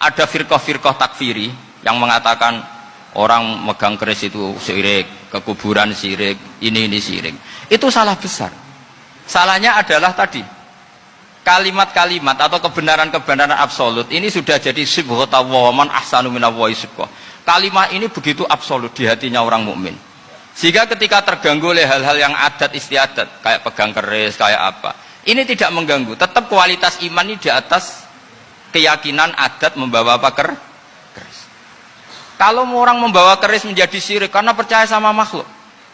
Ada firqah-firqah takfiri yang mengatakan orang megang keris itu syirik, ke kuburan syirik, ini syirik. Itu salah besar. Salahnya adalah tadi kalimat-kalimat atau kebenaran-kebenaran absolut ini sudah jadi sibghatallahi man ahsanu minallahi sibghah. Kalimat ini begitu absolut di hatinya orang mukmin. Sehingga ketika terganggu oleh hal-hal yang adat istiadat, kayak pegang keris, kayak apa, ini tidak mengganggu. Tetap kualitas iman ini di atas keyakinan adat membawa apa keris. Kalau orang membawa keris menjadi syirik karena percaya sama makhluk.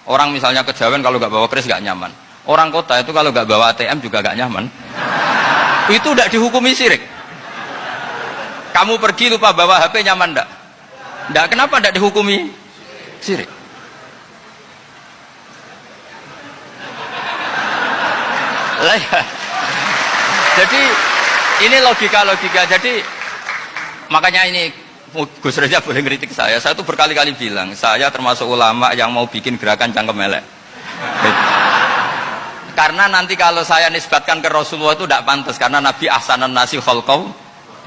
Orang misalnya kejawen kalau nggak bawa keris nggak nyaman. Orang kota itu kalau nggak bawa ATM juga nggak nyaman. Itu tidak dihukumi syirik. Kamu pergi lupa bawa HP nyaman ndak? Ndak, kenapa ndak dihukumi syirik? Jadi ini logika. Jadi makanya ini Gus Reza boleh ngeritik saya. Saya tuh berkali-kali bilang saya termasuk ulama yang mau bikin gerakan cangkem elek. Karena nanti kalau saya nisbatkan ke Rasulullah itu tidak pantas, karena Nabi ahsanan nasi khalqaw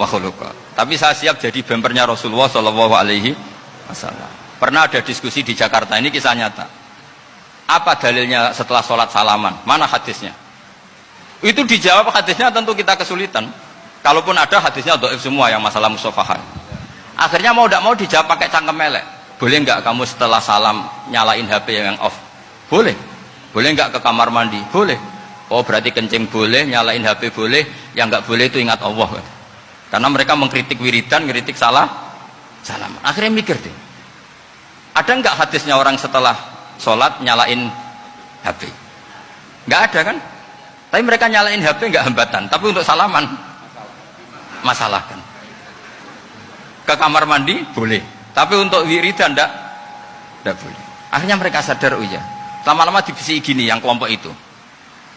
wa khuluqa. Tapi saya siap jadi bempernya Rasulullah Shallallahu Alaihi Wasallam. Pernah ada diskusi di Jakarta, ini kisah nyata. Apa dalilnya setelah sholat salaman? Mana hadisnya? Itu dijawab hadisnya tentu kita kesulitan. Kalaupun ada hadisnya dhaif semua yang masalah musafahan. Akhirnya mau tidak mau dijawab pakai cangkem elek. Boleh nggak kamu setelah salam nyalain HP yang off? Boleh. Boleh nggak ke kamar mandi? Boleh. Oh berarti kencing boleh, nyalain HP boleh, yang nggak boleh itu ingat Allah. Karena mereka mengkritik wiridan, ngeritik salam. Akhirnya mikir deh, ada nggak hadisnya orang setelah sholat nyalain HP? Nggak ada kan? Tapi mereka nyalain HP nggak hambatan, tapi untuk salaman masalah kan? Ke kamar mandi boleh, tapi untuk wiridan nggak boleh. Akhirnya mereka sadar, oh iya. Lama-lama dibisi gini yang kelompok itu,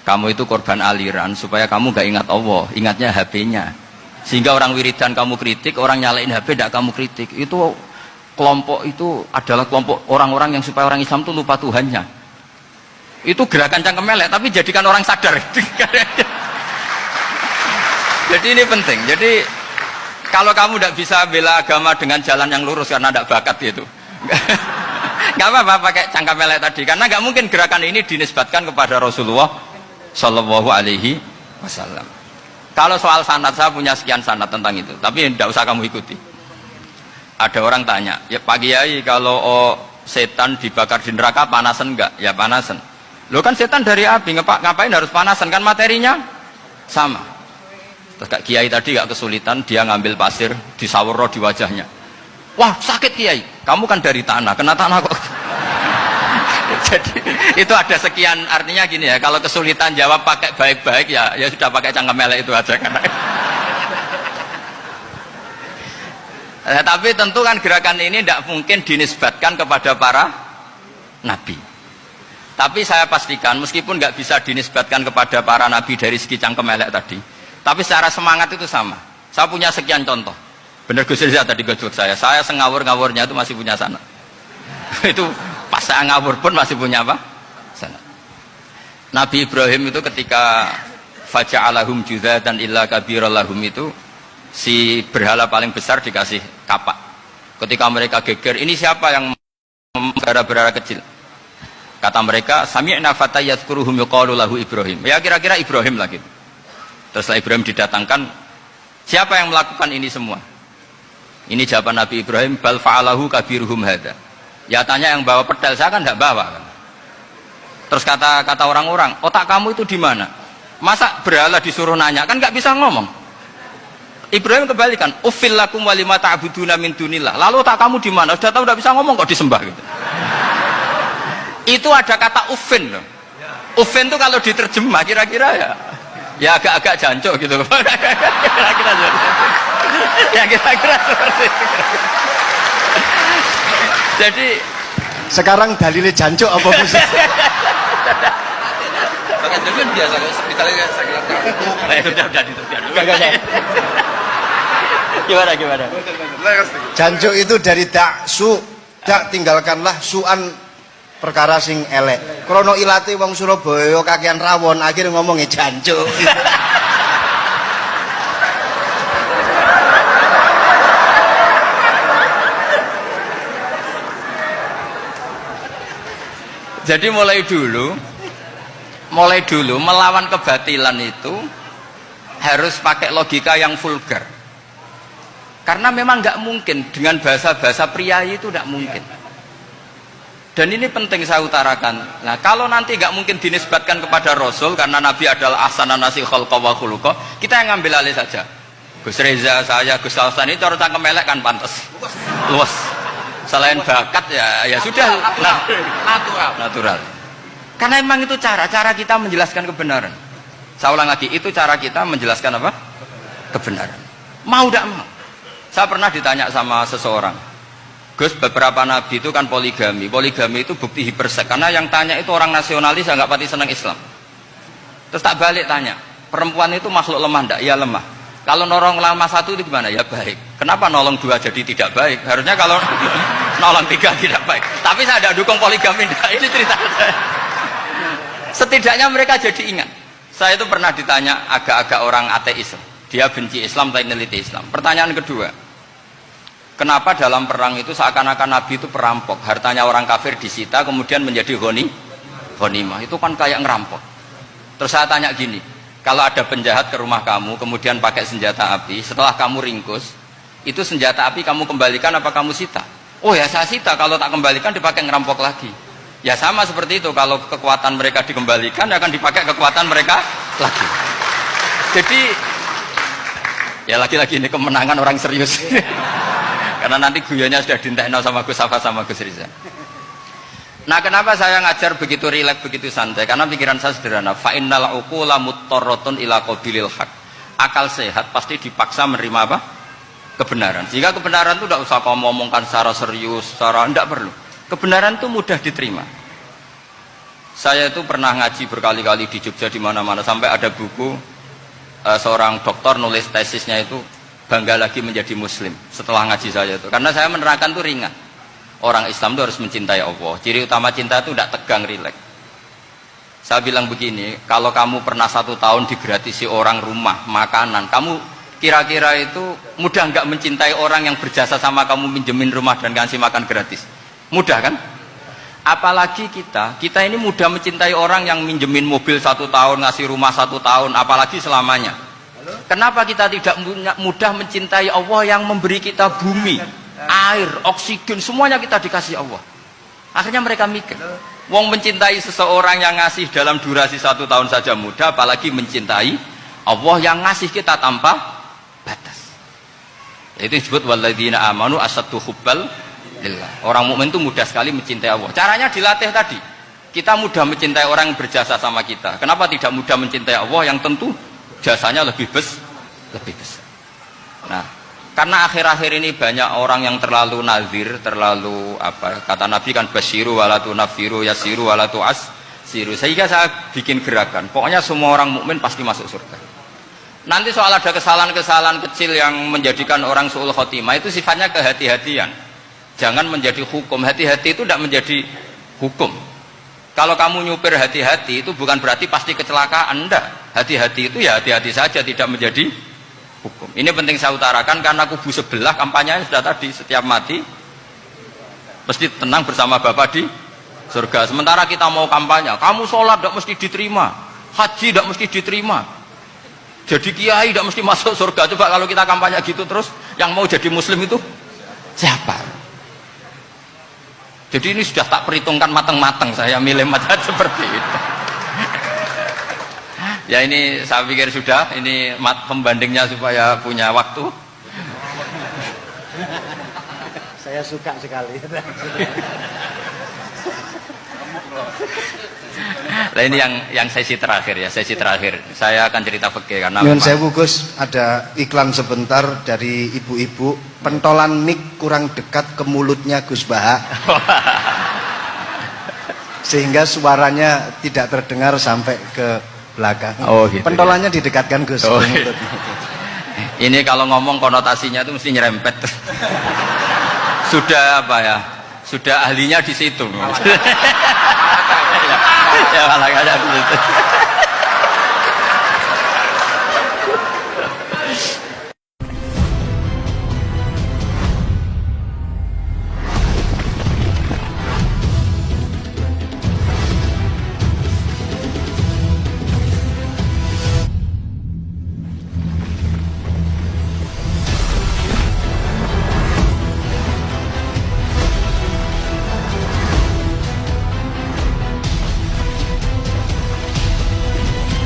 kamu itu korban aliran supaya kamu gak ingat Allah, ingatnya HP-nya. Sehingga orang wiridan kamu kritik, orang nyalain HP tidak kamu kritik. Itu kelompok itu adalah kelompok orang-orang yang supaya orang Islam itu lupa Tuhannya. Itu gerakan cangkem elek, tapi jadikan orang sadar. Jadi ini penting. Jadi kalau kamu tidak bisa bela agama dengan jalan yang lurus karena tidak bakat itu, nggak apa-apa pakai cangkem elek tadi, karena nggak mungkin gerakan ini dinisbatkan kepada Rasulullah Shallallahu Alaihi Wasallam. Kalau soal sanad, saya punya sekian sanad tentang itu, tapi tidak usah kamu ikuti. Ada orang tanya, ya Pak Kiai, kalau setan dibakar di neraka panasan enggak? Ya panasan. Lo kan setan dari api, ngapain harus panasan? Kan materinya sama. Terus Kak Kiai tadi gak kesulitan, dia ngambil pasir, disawero di wajahnya. Wah sakit Kiai, kamu kan dari tanah, kena tanah kok. Jadi itu ada sekian, artinya gini ya, kalau kesulitan jawab pakai baik-baik ya sudah pakai cangkem elek itu aja kan. Tapi tentu kan gerakan ini tidak mungkin dinisbatkan kepada para nabi. Tapi saya pastikan meskipun nggak bisa dinisbatkan kepada para nabi dari segi cangkem elek tadi, tapi secara semangat itu sama. Saya punya sekian contoh. Bener Gus Riza tadi gojok saya sengawur-ngawurnya itu masih punya sanad. Itu pas saya ngawur pun masih punya apa? Sanad. Nabi Ibrahim itu ketika faja'alahum juzatan illa kabirallahum itu, si berhala paling besar dikasih kapak. Ketika mereka geger, ini siapa yang berhala-berhala kecil? Kata mereka, sami'na fatay yadhkuruhum yuqalu lahu Ibrahim. Ya kira-kira Ibrahim lagi. Terus setelah Ibrahim didatangkan, siapa yang melakukan ini semua? Ini jawaban Nabi Ibrahim, bal fa'alahu kabiruhum hadza. Ya tanya yang bawa pedal, saya kan tidak bawa kan. Terus kata orang-orang, otak kamu itu di mana? Masa berhala disuruh nanya, kan nggak bisa ngomong. Ibrahim kebalikan, uffil lakum wa lima ta'buduna min dunillah. Lalu otak kamu di mana? Sudah tahu tidak bisa ngomong kok disembah gitu. Itu ada kata uffin loh. Uffin itu kalau diterjemah kira-kira ya agak-agak jancuk gitu. Kira-kira ya kira-kira seperti itu. Jadi sekarang dalilnya jancuk apa musik? Pakai jalan biasa kalau hospitalnya saya kira gimana? Jancuk itu dari daksu, dak tinggalkanlah suan perkara sing elek. Krono ilate wong Surabaya kakean rawon, akhirnya ngomongnya jancuk. Jadi mulai dulu melawan kebatilan itu harus pakai logika yang vulgar. Karena memang nggak mungkin dengan bahasa-bahasa priayi itu nggak mungkin. Dan ini penting saya utarakan. Nah, kalau nanti nggak mungkin dinisbatkan kepada Rasul karena Nabi adalah ahsanan nasi khalqa wa khuluqa, kita yang ngambil alih saja. Gus Reza, saya, Gus Alsan ini cara cangkem elek kan pantas. Luas. Selain bakat ya sudah natural. Karena memang itu cara kita menjelaskan kebenaran. Saya ulang lagi, itu cara kita menjelaskan apa? Kebenaran. Mau tidak mau. Saya pernah ditanya sama seseorang, Gus, beberapa nabi itu kan poligami. Poligami itu bukti hipersek. Karena yang tanya itu orang nasionalis yang nggak pati senang Islam. Terus tak balik tanya, perempuan itu makhluk lemah enggak? Ya lemah. Kalau nolong lama satu itu gimana? Ya baik. Kenapa nolong dua jadi tidak baik? Harusnya kalau nolong tiga tidak baik. Tapi saya tidak dukung poligami. Ini cerita saya. Setidaknya mereka jadi ingat. Saya itu pernah ditanya agak-agak orang ateis. Dia benci Islam tapi meneliti Islam. Pertanyaan kedua, kenapa dalam perang itu seakan-akan Nabi itu perampok, hartanya orang kafir disita kemudian menjadi ghanimah? Itu kan kayak ngerampok. Terus saya tanya gini, kalau ada penjahat ke rumah kamu kemudian pakai senjata api, setelah kamu ringkus, itu senjata api kamu kembalikan apa kamu sita? Oh ya saya sita, kalau tak kembalikan dipakai ngerampok lagi. Ya sama seperti itu, kalau kekuatan mereka dikembalikan akan dipakai kekuatan mereka lagi. Jadi ya lagi-lagi ini kemenangan orang serius. Karena nanti guyanya sudah dintekno sama Gus Safa sama Gus Riza. Nah, kenapa saya ngajar begitu rileks, begitu santai? Karena pikiran saya sederhana. Fa innal uqula muttarratun ila qabilil haq. Akal sehat pasti dipaksa menerima apa? Kebenaran. Jika kebenaran itu tidak usah kamu ngomongkan secara serius, secara tidak perlu. Kebenaran itu mudah diterima. Saya itu pernah ngaji berkali-kali di Jogja di mana-mana sampai ada buku seorang dokter nulis tesisnya itu bangga lagi menjadi muslim setelah ngaji saya itu. Karena saya menerangkan itu ringan. Orang Islam itu harus mencintai Allah. Ciri utama cinta itu tidak tegang, rileks. Saya bilang begini, kalau kamu pernah 1 tahun digratisi orang rumah, makanan, kamu kira-kira itu mudah nggak mencintai orang yang berjasa sama kamu minjemin rumah dan kasih makan gratis? Mudah kan? Apalagi kita ini mudah mencintai orang yang minjemin mobil 1 tahun, ngasih rumah 1 tahun, apalagi selamanya. Kenapa kita tidak mudah mencintai Allah yang memberi kita bumi, air, oksigen, semuanya kita dikasih Allah? Akhirnya mereka mikir, wong mencintai seseorang yang ngasih dalam durasi 1 tahun saja mudah, apalagi mencintai Allah yang ngasih kita tanpa batas. Itu disebut walladzina amanu asaddu hubbal lillah. Orang mukmin itu mudah sekali mencintai Allah. Caranya dilatih tadi. Kita mudah mencintai orang yang berjasa sama kita. Kenapa tidak mudah mencintai Allah yang tentu jasanya lebih besar. Nah, karena akhir-akhir ini banyak orang yang terlalu nazir, terlalu apa? Kata Nabi kan basyiru walatu nafiru yasiru walatu asiru. Sehingga saya bikin gerakan. Pokoknya semua orang mukmin pasti masuk surga. Nanti soal ada kesalahan-kesalahan kecil yang menjadikan orang su'ul khotimah itu sifatnya kehati-hatian. Jangan menjadi hukum. Hati-hati itu tidak menjadi hukum. Kalau kamu nyupir hati-hati itu bukan berarti pasti kecelakaan. Enggak. Hati-hati itu ya hati-hati saja, tidak menjadi hukum. Ini penting saya utarakan karena kubu sebelah kampanyenya sudah tadi, setiap mati mesti tenang bersama Bapak di surga. Sementara kita mau kampanye, kamu sholat tidak mesti diterima, haji tidak mesti diterima, jadi kiai tidak mesti masuk surga. Coba kalau kita kampanye gitu terus, yang mau jadi muslim itu siapa? Jadi ini sudah tak perhitungkan matang-matang, saya milih macam seperti itu. Ya ini saya pikir sudah, ini pembandingnya supaya punya waktu. Saya suka sekali. Nah ini yang sesi terakhir ya, sesi terakhir. Saya akan cerita fikih karena Nyun sewu Gus, ada iklan sebentar dari ibu-ibu, pentolan mic kurang dekat ke mulutnya Gus Baha. Sehingga suaranya tidak terdengar sampai ke belakang. Oh, gitu, pentolannya ya? Didekatkan Gus. Oh, gitu. Ini kalau ngomong konotasinya itu mesti nyerempet. Sudah apa ya? Sudah ahlinya di situ. Ya malah ada gitu.